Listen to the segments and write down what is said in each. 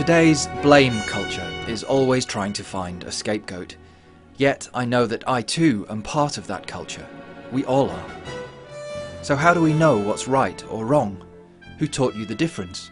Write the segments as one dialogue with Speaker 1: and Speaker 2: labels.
Speaker 1: Today's blame culture is always trying to find a scapegoat. Yet I know that I too am part of that culture. We all are. So how do we know what's right or wrong? Who taught you the difference?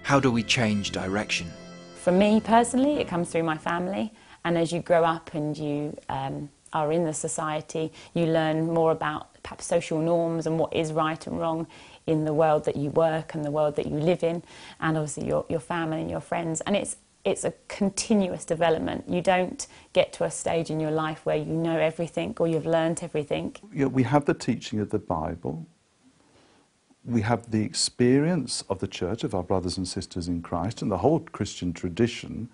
Speaker 1: How do we change direction?
Speaker 2: For me personally, it comes through my family, and as you grow up and you are in the society, you learn more about perhaps social norms and what is right and wrong in the world that you work and the world that you live in, and obviously your family and your friends. And it's a continuous development. You don't get to a stage in your life where you know everything or you've learnt everything.
Speaker 3: Yeah, we have the teaching of the Bible. We have the experience of the church, of our brothers and sisters in Christ, and the whole Christian tradition.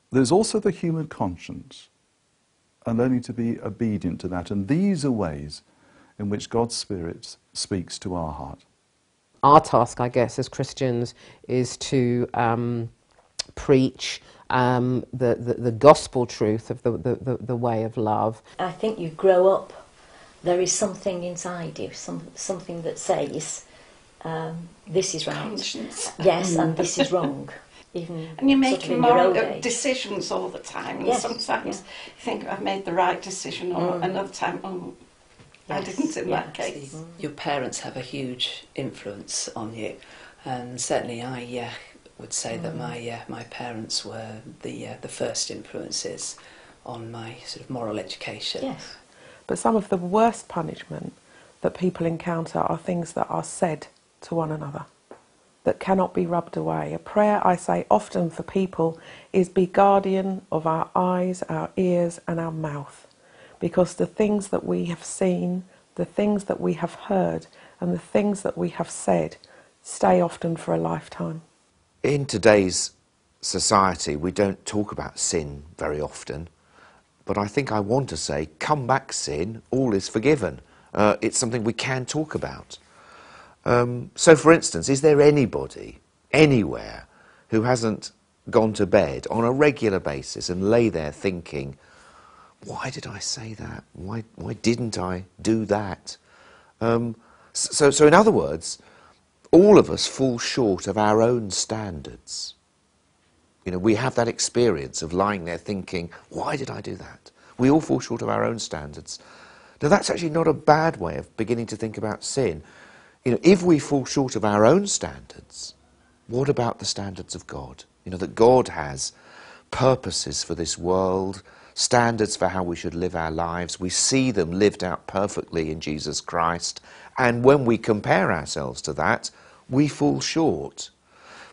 Speaker 3: There's also the human conscience, and learning to be obedient to that. And these are ways in which God's Spirit speaks to our heart.
Speaker 4: Our task, I guess, as Christians is to preach the gospel truth of the way of love.
Speaker 5: I think you grow up, there is something inside you, something that says, this is right.
Speaker 6: Conscience.
Speaker 5: Yes, and this is wrong. Even
Speaker 6: and you're
Speaker 5: sort of
Speaker 6: making
Speaker 5: in your old
Speaker 6: moral
Speaker 5: age.
Speaker 6: decisions all the time, and
Speaker 5: Yes,
Speaker 6: sometimes
Speaker 5: yeah.
Speaker 6: you think I've made the right decision, or another time, I
Speaker 5: Yes,
Speaker 6: didn't in
Speaker 5: yeah.
Speaker 6: that case.
Speaker 7: Your parents have a huge influence on you, and certainly I would say that my parents were the first influences on my sort of moral education.
Speaker 5: Yes.
Speaker 8: But some of the worst punishment that people encounter are things that are said to one another, that cannot be rubbed away. A prayer, I say often for people, is be guardian of our eyes, our ears and our mouth. Because the things that we have seen, the things that we have heard and the things that we have said stay often for a lifetime.
Speaker 9: In today's society, we don't talk about sin very often, but I think I want to say, come back sin, all is forgiven. It's something we can talk about. So, for instance, is there anybody, anywhere, who hasn't gone to bed on a regular basis and lay there thinking, why did I say that? Why didn't I do that? So in other words, all of us fall short of our own standards. You know, we have that experience of lying there thinking, why did I do that? We all fall short of our own standards. Now, that's actually not a bad way of beginning to think about sin. You know, if we fall short of our own standards, what about the standards of God? You know, that God has purposes for this world, standards for how we should live our lives. We see them lived out perfectly in Jesus Christ. And when we compare ourselves to that, we fall short.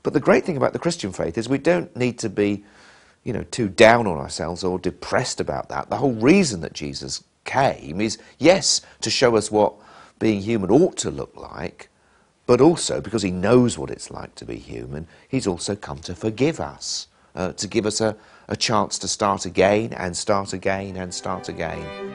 Speaker 9: But the great thing about the Christian faith is we don't need to be, you know, too down on ourselves or depressed about that. The whole reason that Jesus came is, yes, to show us what being human ought to look like, but also because he knows what it's like to be human, he's also come to forgive us, to give us a chance to start again and start again and start again.